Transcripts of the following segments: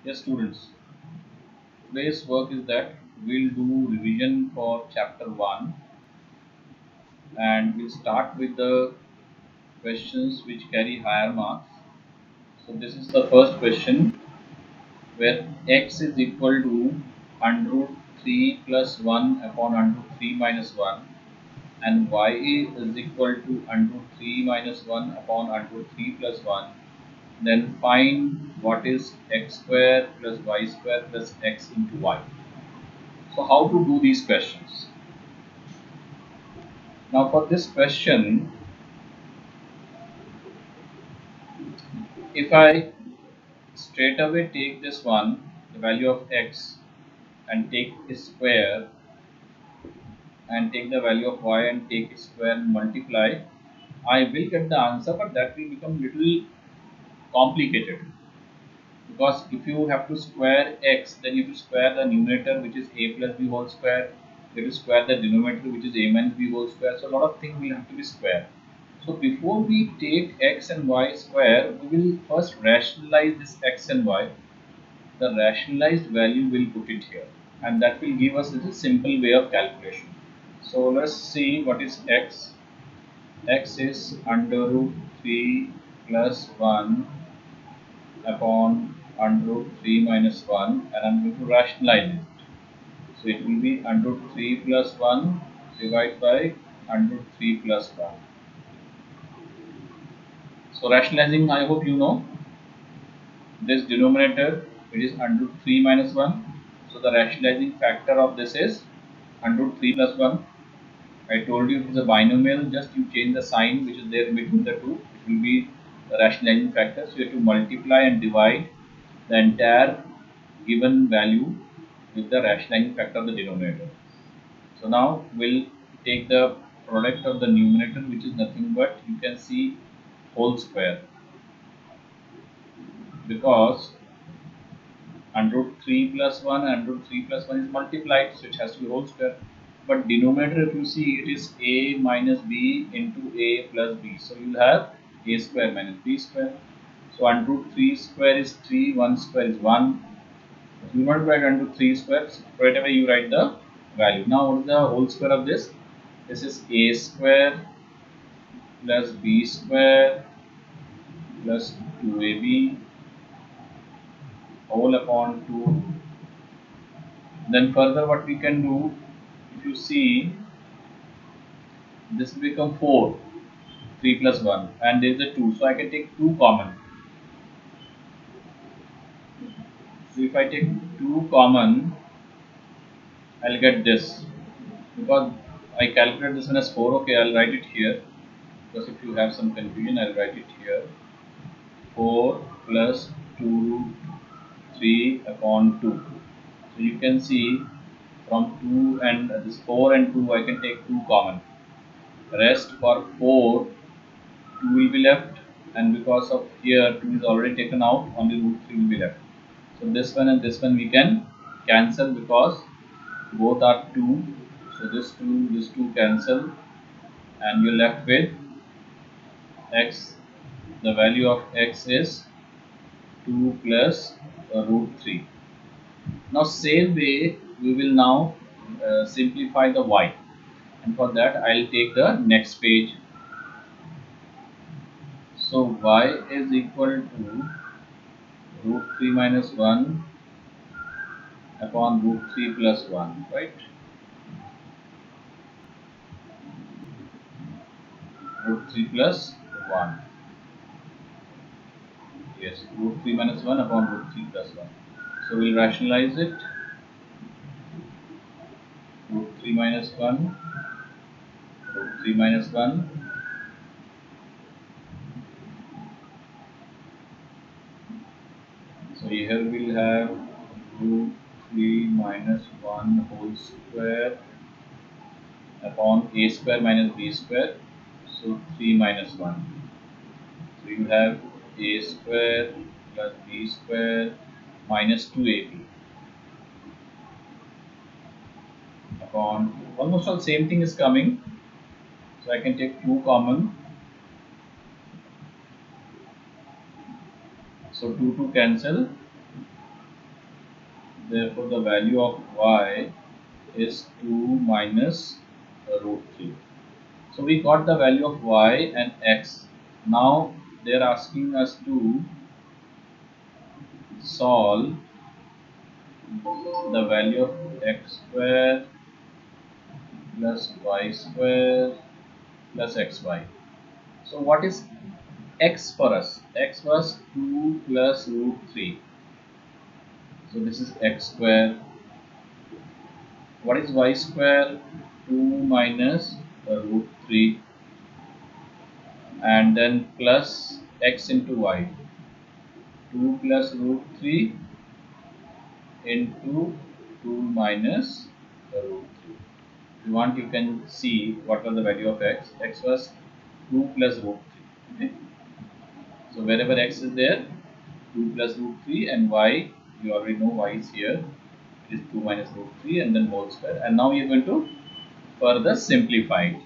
Yes, students, today's work is that we'll do revision for chapter 1 and we'll start with the questions which carry higher marks. So, this is the first question where x is equal to under root 3 plus 1 upon under root 3 minus 1 and y is equal to under root 3 minus 1 upon under root 3 plus 1. Then find what is x square plus y square plus x into y. So how to do these questions? Now for this question, if I straight away take this one, the value of x, and take its square, and take the value of y and take its square and multiply, I will get the answer, but that will become little complicated. Because if you have to square x, then you have to square the numerator, which is a plus b whole square. You have to square the denominator, which is a minus b whole square. So a lot of things will have to be square. So before we take x and y square, we will first rationalize this x and y. The rationalized value will put it here, and that will give us a simple way of calculation. So let's see what is x. X is under root 3 plus 1 upon under root 3 minus 1, and I'm going to rationalize it. So it will be under root 3 plus 1 divided by under root 3 plus 1. So rationalizing, I hope you know this denominator, it is under root 3 minus 1. So the rationalizing factor of this is under root 3 plus 1. I told you it is a binomial, just you change the sign which is there between the two, it will be the rationalizing factor. So you have to multiply and divide the entire given value with the rationalizing factor of the denominator. So now we'll take the product of the numerator, which is nothing but, you can see, whole square, because under root 3 plus 1 and under root 3 plus 1 is multiplied, so it has to be whole square. But denominator, if you see, it is a minus b into a plus b, so you will have a square minus b square. So under root 3 square is 3, 1 square is 1. If you multiply it into 3 squares, right away you write the value. Now what is the whole square of this? This is a square plus b square plus 2ab whole upon 2. Then further what we can do, if you see, this will become 4, 3 plus 1, and there is a 2, so I can take 2 common. So if I take 2 common, I'll get this, because I calculate this one as 4. Okay, I'll write it here, because if you have some confusion, I'll write it here. 4 plus 2 3 upon 2. So you can see from 2 and this 4 and 2 I can take 2 common. Rest for 4, 2 will be left, and because of here 2 is already taken out, only root 3 will be left. So this one and this one we can cancel because both are 2. So this 2 cancel, and you're left with x. The value of x is 2 plus root 3. Now same way we will now simplify the y, and for that I'll take the next page. So y is equal to root 3 minus 1 upon root 3 plus 1, right? Root 3 plus 1. Yes, root 3 minus 1 upon root 3 plus 1. So we'll rationalize it. Root 3 minus 1, root 3 minus 1. So here we'll have root 3 minus 1 whole square upon a square minus b square. So 3 minus 1. So you have a square plus b square minus 2ab upon, almost all same thing is coming. So I can take 2 common. So 2 cancel, Therefore, the value of y is 2 minus root 3. So we got the value of y and x. Now they are asking us to solve the value of x square plus y square plus xy. So what is x for us? X was 2 plus root 3. So this is x square. What is y square? 2 minus root 3 and then plus x into y. 2 plus root 3 into 2 minus root 3. If you want, you can see what was the value of x. X was 2 plus root 3. Okay? So wherever x is there, 2 plus root 3 and y, you already know y is here. It is 2 minus root 3 and then whole square. And now we are going to further simplify it.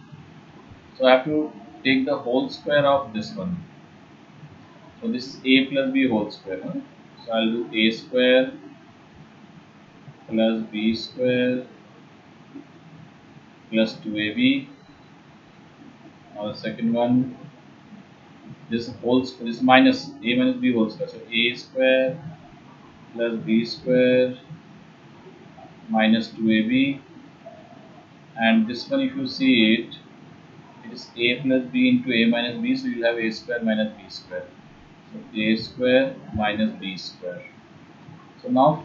So I have to take the whole square of this one. So this is a plus b whole square. Huh? So I'll do a square plus b square plus 2ab. Now the second one, this whole square, this minus a minus b whole square. So a square plus b square minus 2ab. And this one, if you see it, it is a plus b into a minus b. So you have a square minus b square. So a square minus b square. So now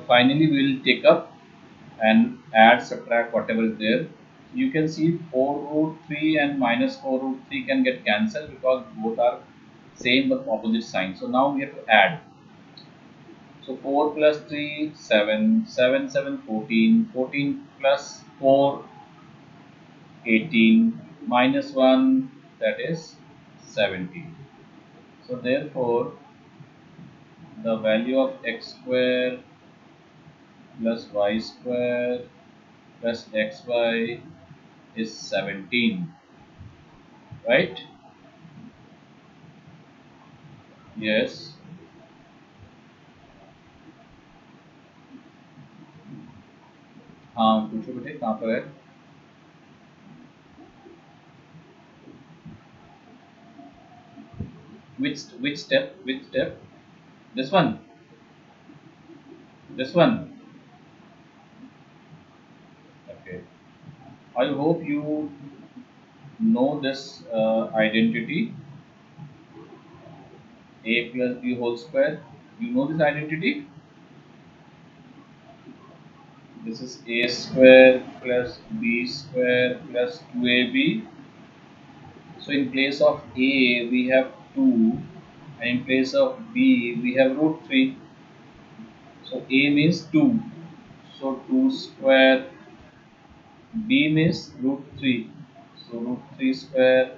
finally we will take up and add, subtract whatever is there. You can see 4 root 3 and minus 4 root 3 can get cancelled because both are same but opposite sign. So now we have to add. So 4 plus 3, 7, 7, 7, 14, 14 plus 4, 18, minus 1, that is 17. So therefore, the value of x square plus y square plus xy is 17, right? Yes. हाँ पूछो बेटे कहाँ पर है? Which step? Which step? This one. This one. Okay. I hope you know this identity. A plus b whole square. You know this identity? This is a square plus b square plus 2ab. So in place of a we have 2 and in place of b we have root 3. So a means 2. So 2 square. B means root 3. So root 3 square.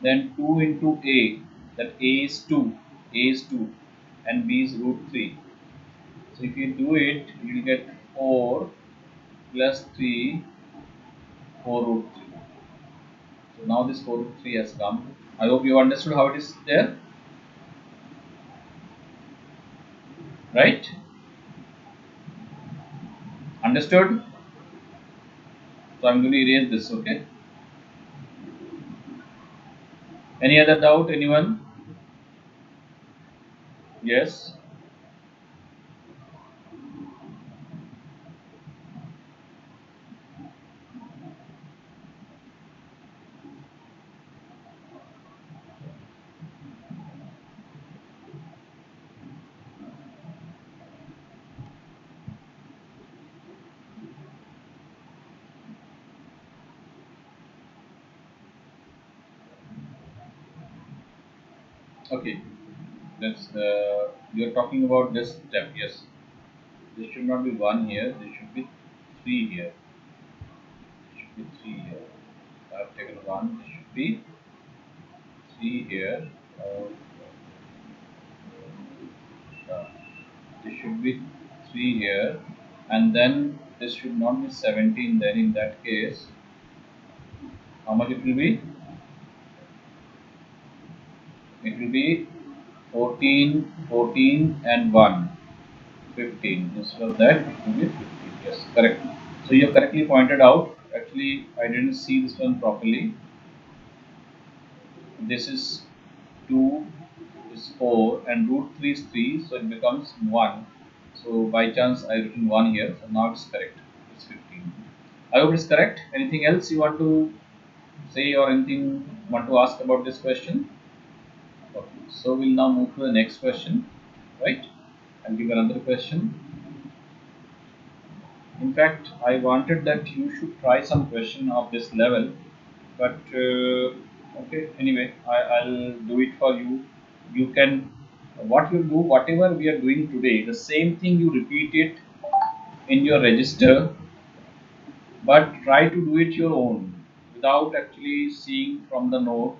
Then 2 into a. That a is 2. A is 2 and b is root 3. So if you do it, you will get 4 plus 3, 4 root 3. So now this 4 root 3 has come. I hope you understood how it is there. Right? Understood? So I'm going to erase this, okay? Any other doubt? Anyone? Yes? Okay. That's you're talking about this step, yes. This should not be 1 here, this should be 3 here. This should be 3 here. I have taken 1, this should be 3 here. Uh, this should be 3 here, and then this should not be 17. Then in that case, how much it will be? It will be 14, 14 and 1. 15. Instead of that, it will be 15. Yes, correct. So you have correctly pointed out. Actually, I didn't see this one properly. This is 2 is 4 and root 3 is 3, so it becomes 1. So by chance I written 1 here, so now it's correct. It's 15. I hope it's correct. Anything else you want to say or anything want to ask about this question? Okay, so we'll now move to the next question, right? I'll give another question. In fact, I wanted that you should try some question of this level, but okay, anyway, I'll do it for you. You can, what you do, whatever we are doing today, the same thing you repeat it in your register, but try to do it your own without actually seeing from the note.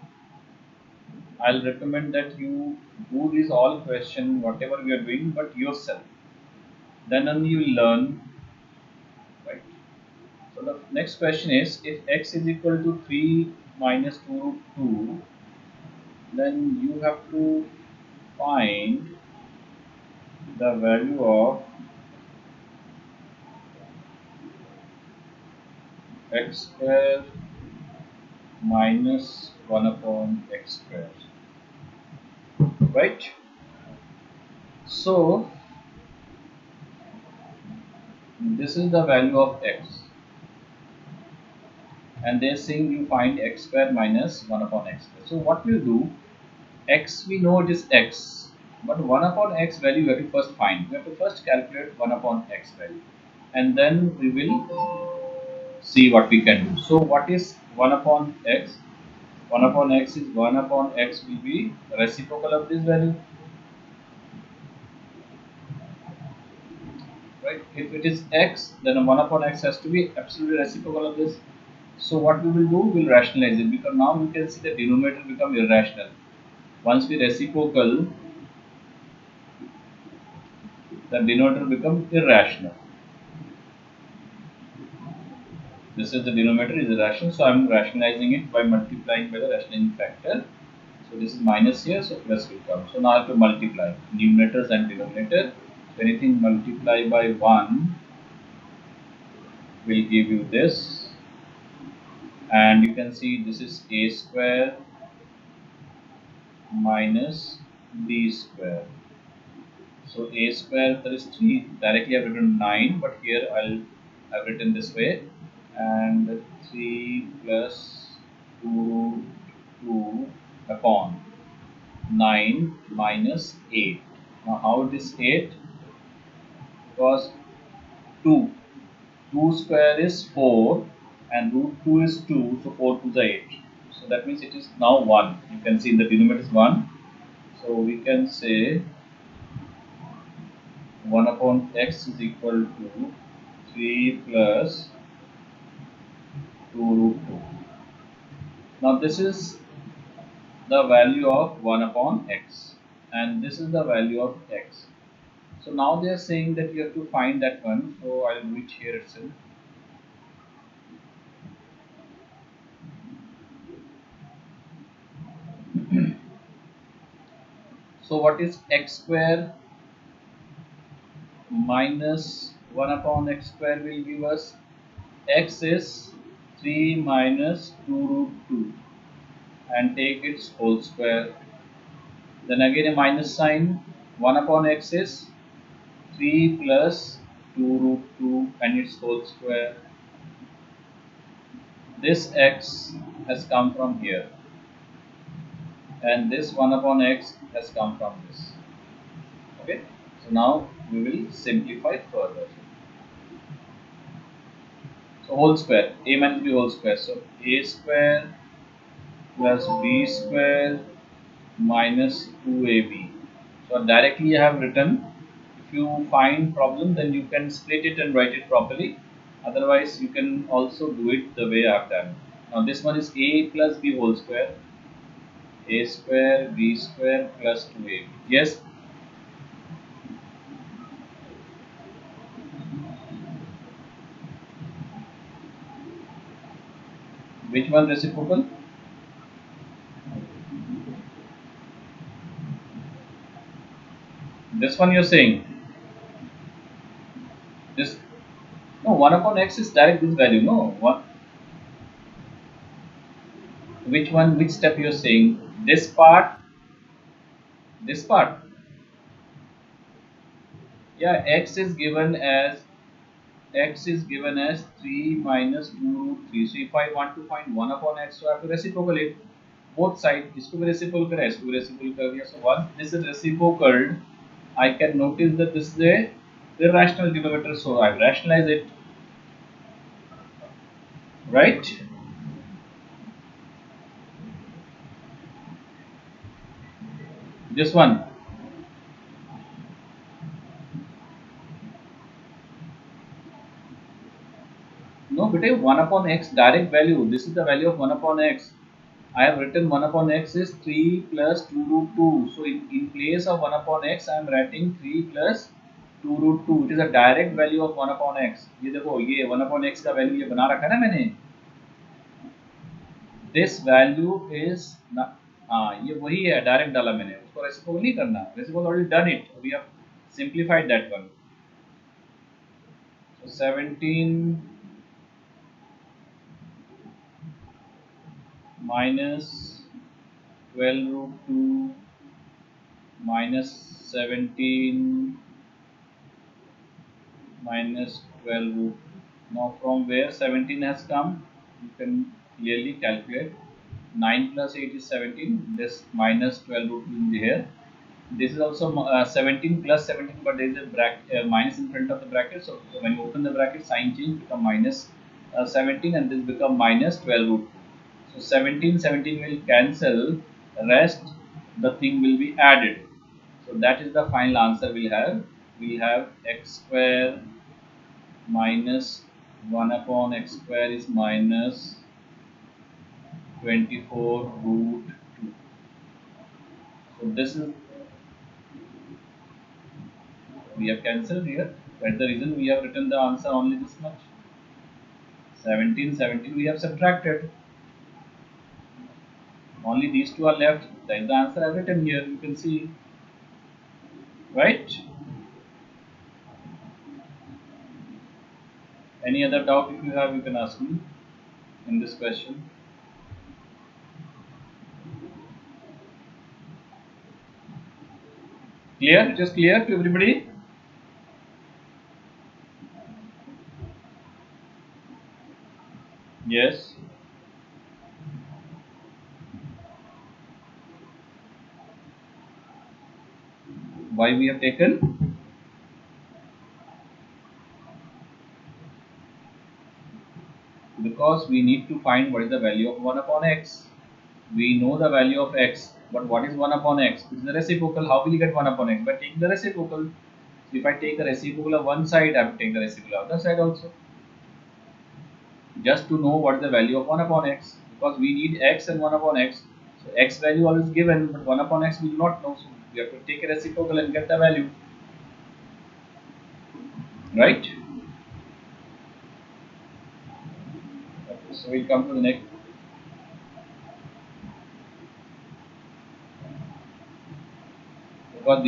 I'll recommend that you do this all question, whatever we are doing, but yourself. Then only you will learn, right? So the next question is, if x is equal to 3 minus 2 root 2, then you have to find the value of x square minus 1 upon x square, right? So this is the value of x, and they're saying you find x square minus 1 upon x square. So what we'll do, x we know it is x, but 1 upon x value we have to first find. We have to first calculate 1 upon x value, and then we will see what we can do. So what is 1 upon x? 1 upon x is 1 upon x will be reciprocal of this value, right? If it is x, then 1 upon x has to be absolutely reciprocal of this. So what we will do, we will rationalize it, because now we can see the denominator become irrational. Once we reciprocal, the denominator become irrational. This is the denominator is irrational, so I am rationalizing it by multiplying by the rationalizing factor. So this is minus here, so plus will come. So now I have to multiply numerators and denominator. So anything multiply by 1 will give you this, and you can see this is a square minus b square. So a square, there is 3, directly I have written 9, but here I've written this way, and 3 plus 2 2 upon 9 minus 8. Now how it is 8? Because 2 square is 4 and root 2 is 2, so 4 to the 8. So that means it is now 1. You can see in the denominator is 1. So we can say 1 upon x is equal to 3 plus 2 root 2. Now this is the value of 1 upon x, and this is the value of x. So now they are saying that you have to find that one, so I will do it here itself. So what is x square minus 1 upon x square will give us, x is 3 minus 2 root 2 and take its whole square. Then again a minus sign, 1 upon x is 3 plus 2 root 2 and its whole square. This x has come from here, and this 1 upon x has come from this. Okay, so now we will simplify further. So whole square, a minus b whole square. So a square plus b square minus 2ab. So directly I have written. If you find problem, then you can split it and write it properly. Otherwise, you can also do it the way I have done. Now this one is a plus b whole square. A square b square plus 2ab. Yes. Which one reciprocal? This one you're saying. No, 1 upon x is direct this value. No, what? Which one? Which step you are saying? This part. This part. Yeah, x is given as 3 minus 2 root 3. So if I want to find 1 upon x, so I have to reciprocal it. Both sides. इसको भी reciprocal करें, इसको भी reciprocal कर दिया. So once this is reciprocal, I can notice that this is a irrational denominator. So I rationalize it. Right? This one. No, but 1 upon x direct value. This is the value of 1 upon x. I have written 1 upon x is 3 plus 2 root 2. So in place of 1 upon x, I am writing 3 plus 2 root 2. It is a direct value of 1 upon x. ये देखो ये 1 upon x का value ये बना रखा है ना मैंने. This value is हाँ ये वही है direct डाला मैंने. उसको reciprocal नहीं करना. Reciprocal already done it. We have simplified that one. So 17 minus 12 root 2 minus 17 minus 12 root. Now from where 17 has come, you can clearly calculate. 9 plus 8 is 17. This minus 12 root will be here. This is also 17 plus 17, but there is a bracket, minus in front of the bracket. So when you open the bracket, sign change become minus 17, and this become minus 12 root 2. So 17 will cancel. Rest the thing will be added. So that is the final answer we'll have. We'll have x square minus 1 upon x square is minus 24 root 2. So this is, we have cancelled here. That's the reason we have written the answer only this much. 17 we have subtracted. Only these two are left. That is the answer I have written here. You can see. Right? Any other doubt if you have, you can ask me in this question. Clear? It is clear to everybody? Yes. Why we have taken? Because we need to find what is the value of 1 upon x. We know the value of x, but what is 1 upon x? It is the reciprocal. How will you get 1 upon x? By taking the reciprocal. So if I take the reciprocal of one side, I have to take the reciprocal of the other side also. Just to know what is the value of 1 upon x. Because we need x and 1 upon x. So x value always given, but 1 upon x we do not know. So we have to take a reciprocal and get the value. Right? Okay, so we come to the next. Because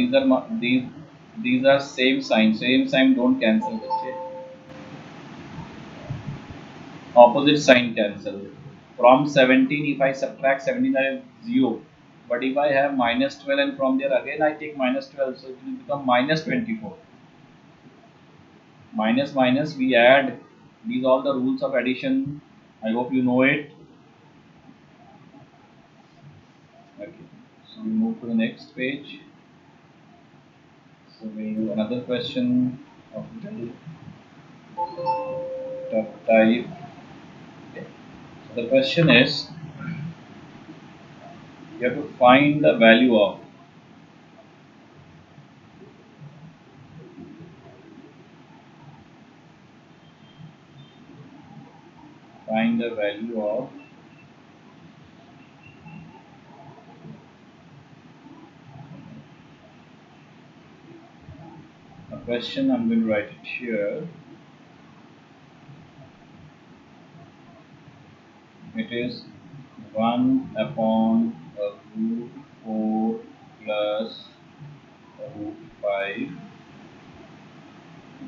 these are same sign don't cancel. Opposite sign cancel. From 17, if I subtract 17, I have 0. But if I have minus 12 and from there again I take minus 12, so it will become minus 24. Minus minus we add. These are all the rules of addition. I hope you know it. Okay, so we move to the next page. So we do another question of tough type. Okay. So the question is, you have to find the value of a question. I'm going to write it here. It is 1 upon root 4 plus root 5,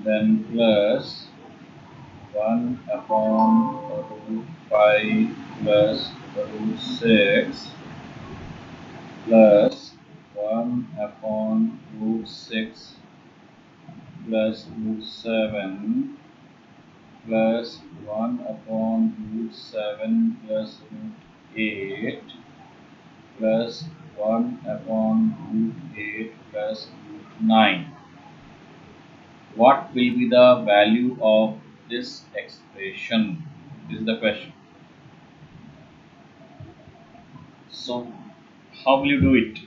then plus 1 upon root 5 plus root 6 plus 1 upon root 6 plus root 7 plus 1 upon root 7 plus root 8 plus 1 upon root 8 plus root 9. What will be the value of this expression? This is the question. So, how will you do it?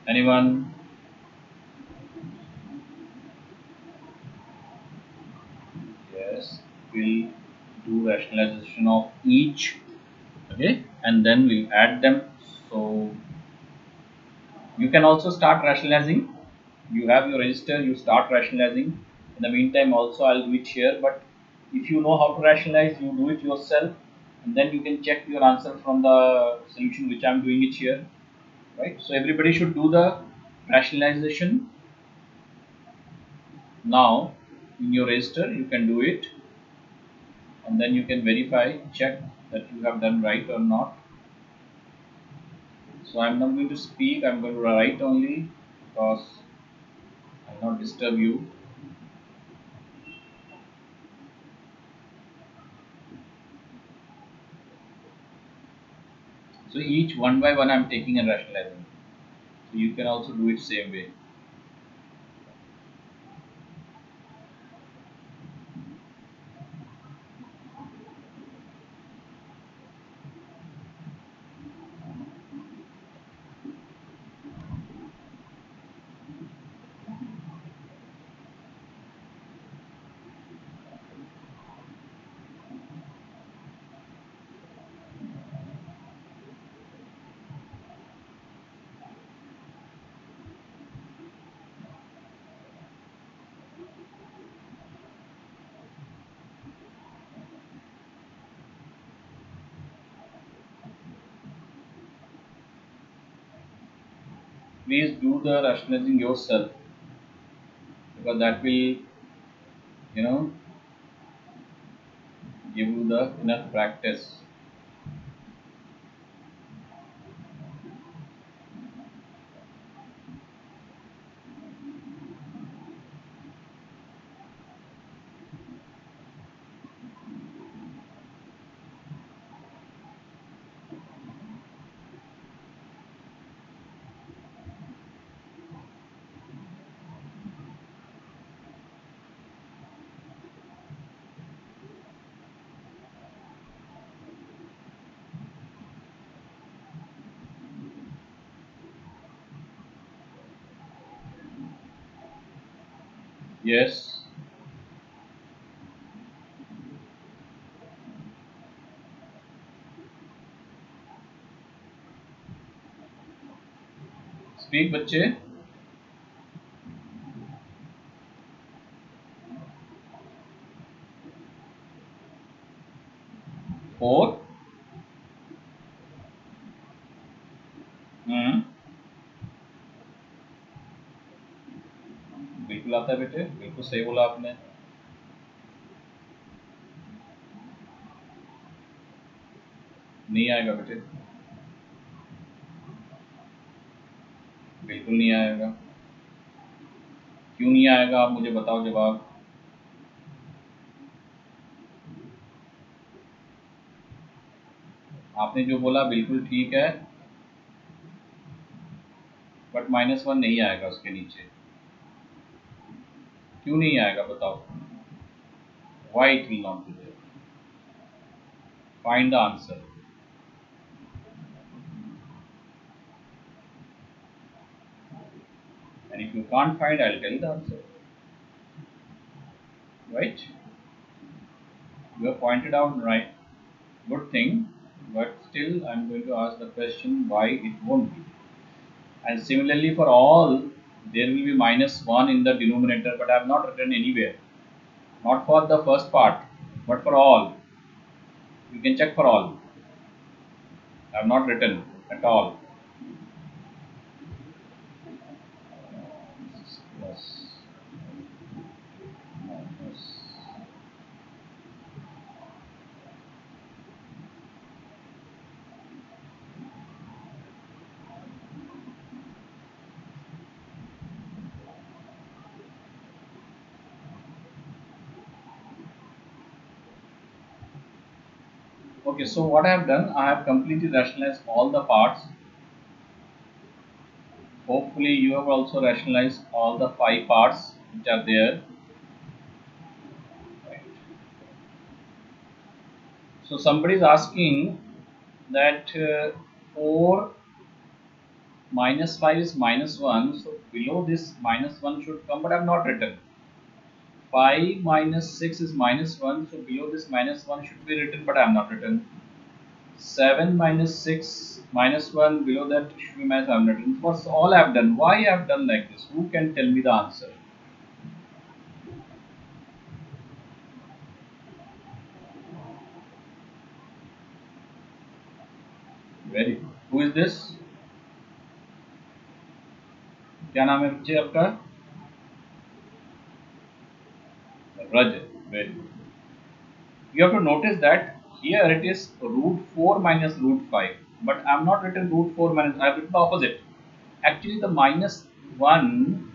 Anyone? Yes, we'll do rationalization of each, okay, and then we'll add them. So, you can also start rationalizing. You have your register, you start rationalizing. In the meantime, also I'll do it here, but if you know how to rationalize, you do it yourself, and then you can check your answer from the solution which I'm doing it here, right? So everybody should do the rationalization. Now in your register you can do it, and then you can verify, check that you have done right or not. So I'm not going to speak, I'm going to write only, because I'll not disturb you. So each one by one I'm taking and rationalizing. So you can also do it same way. Please do the rationalizing yourself, because that will, you know, give you the enough practice. Yes. Speak बच्चे. 4. बिल्कुल आता है बेटे, बिल्कुल सही बोला आपने. नहीं आएगा बेटे, बिल्कुल नहीं आएगा. क्यों नहीं आएगा, आप मुझे बताओ जवाब. आपने जो बोला बिल्कुल ठीक है, बट -1 नहीं आएगा उसके नीचे. क्यों नहीं आएगा बताओ. Why it will not be there? Find the answer. And if you can't find, I'll tell you the answer. Right? You have pointed out right, good thing, but still I'm going to ask the question why it won't be. And similarly for all, there will be -1 in the denominator, but I have not written anywhere. Not for the first part, but for all. You can check for all. I have not written at all. Plus Okay, so what I have done, I have completely rationalized all the parts. Hopefully you have also rationalized all the 5 parts which are there. Right. So somebody is asking that 4 minus 5 is minus 1, so below this minus 1 should come, but I have not written. 5 minus 6 is minus 1, so below this minus 1 should be written, but I have not written. 7 minus 6 minus 1, below that should be minus 100. That's all I have done. Why I have done like this? Who can tell me the answer? Very good. Who is this? क्या नाम है बच्चे आपका? Rajat. Very good. You have to notice that here it is root 4 minus root 5, but I have not written root 4 minus, I have written the opposite. Actually the minus 1,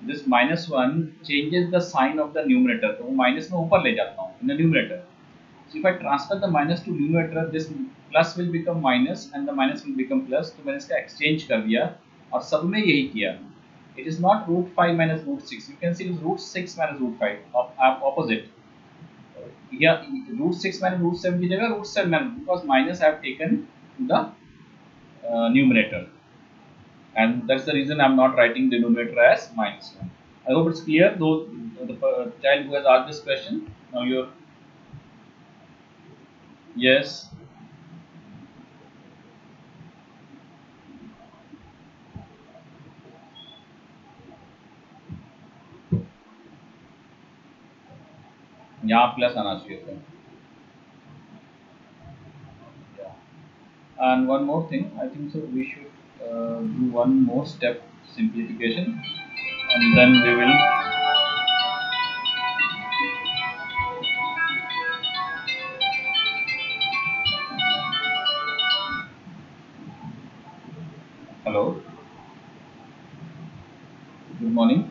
this minus 1 changes the sign of the numerator, तो minus में ऊपर ले जाता हूँ in the numerator. So if I transfer the minus to numerator, this plus will become minus and the minus will become plus. तो मैंने इसका exchange कर दिया और सब में यही किया. It is not root 5 minus root 6. You can see it is root 6 minus root 5. Opposite. Here root 6 minus root 7 की जगह root 7 minus, because minus I have taken the numerator, and that's the reason I am not writing the numerator as minus 1. I hope it's clear. Though the child who has asked this question, now you're yes. यहाँ plus आना चाहिए था. Yeah. And one more thing, I think so we should do one more step simplification, and then we will. Hello. Good morning.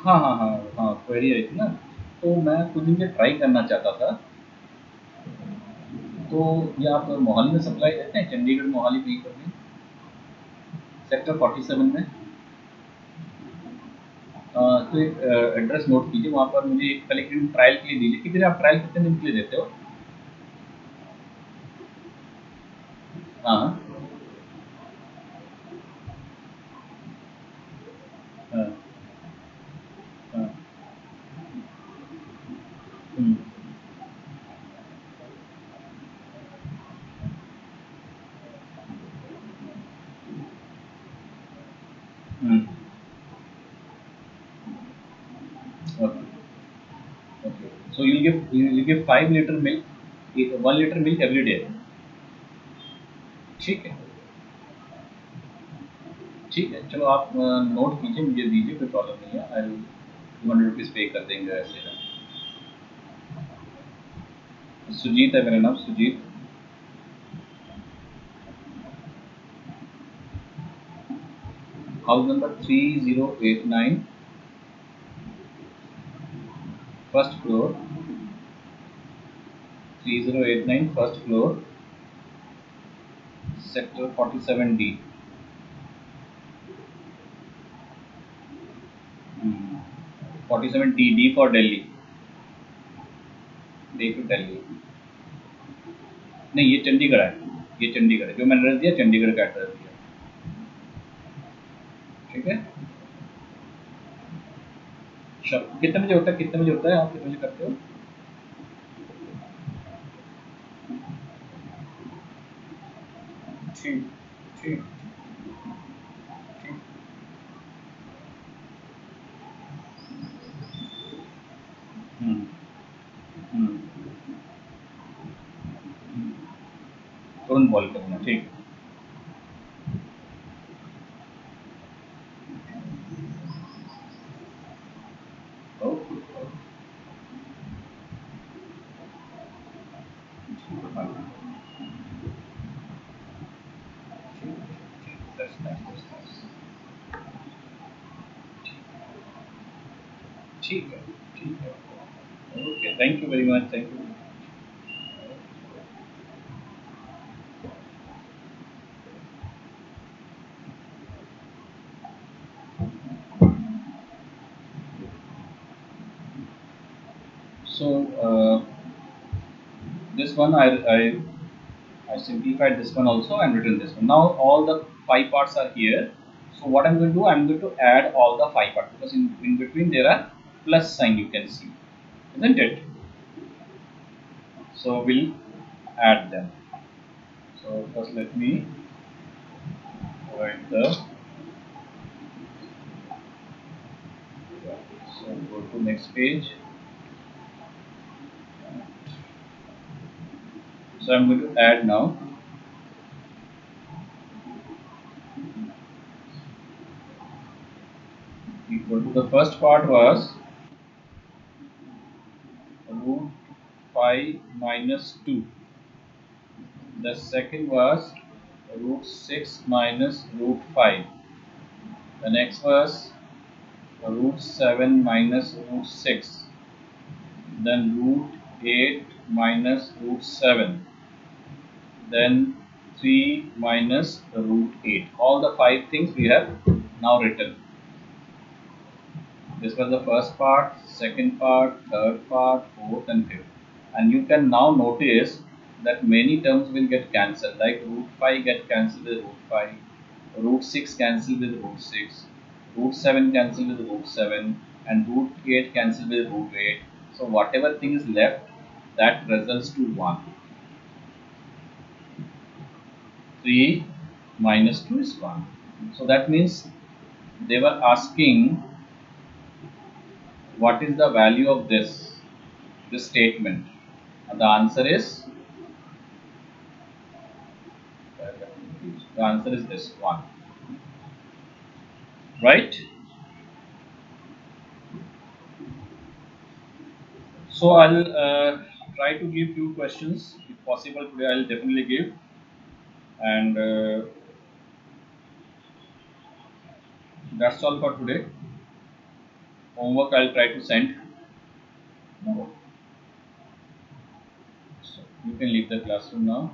हाँ हाँ हाँ हाँ query आई थी ना, तो मैं कुछ दिन से ट्राई करना चाहता था. तो ये आप मोहाली में सप्लाई देते हैं? चंडीगढ़ मोहाली कहीं पर भी? सेक्टर 47 में. तो एक एड्रेस नोट कीजिए, वहाँ पर मुझे पहले एक दिन ट्रायल के लिए दीजिए. कितने आप ट्रायल कितने दिन के लिए देते हो? हाँ हाँ हाँ. हम्म, हम्म, okay. Okay. So you give 5 liter milk, 1 liter milk every day. ठीक है. ठीक है, चलो आप नोट कीजिए, मुझे दीजिए, कोई प्रॉब्लम नहीं है. आई 200 रुपीज़ पे कर देंगे ऐसे. सुजीत है मेरा नाम, Sujit. House number 3089, first floor. 3089 first floor, sector 47D. 47D, D for Delhi. D to Delhi. नहीं, ये चंडीगढ़ है. ये चंडीगढ़ है, जो मैंने एड्रेस दिया चंडीगढ़ का एड्रेस दिया. ठीक है. कितने बजे होता है, कितने बजे होता है, आप कितने बजे करते हो? ठीक ठीक ठीक. हम्म, हम्म, तुरंत कॉल करना. ठीक. ओके. ठीक है. ठीक है. Okay, thank you very much. Thank you. So this one I simplified this one also and written this one. Now all the five parts are here. So what I'm going to do, I'm going to add all the five parts because in between there are plus sign you can see, isn't it? So we'll add them. So first let me write the, so go to next page. So I'm going to add now. Equal to, the first part was root 5 minus 2. The second was root 6 minus root 5. The next was root 7 minus root 6. Then root 8 minus root 7. Then 3 minus root 8. All the five things we have now written. This was the first part, second part, third part, fourth and fifth. And you can now notice that many terms will get cancelled, like root 5 get cancelled with root 5, root 6 cancelled with root 6, root 7 cancelled with root 7, and root 8 cancelled with root 8. So whatever thing is left, that results to 1. 3 minus 2 is 1. So that means they were asking what is the value of this statement. And the answer is this one, right? So I'll try to give few questions if possible today. I'll definitely give, and that's all for today. Homework I'll try to send. So you can leave the classroom now.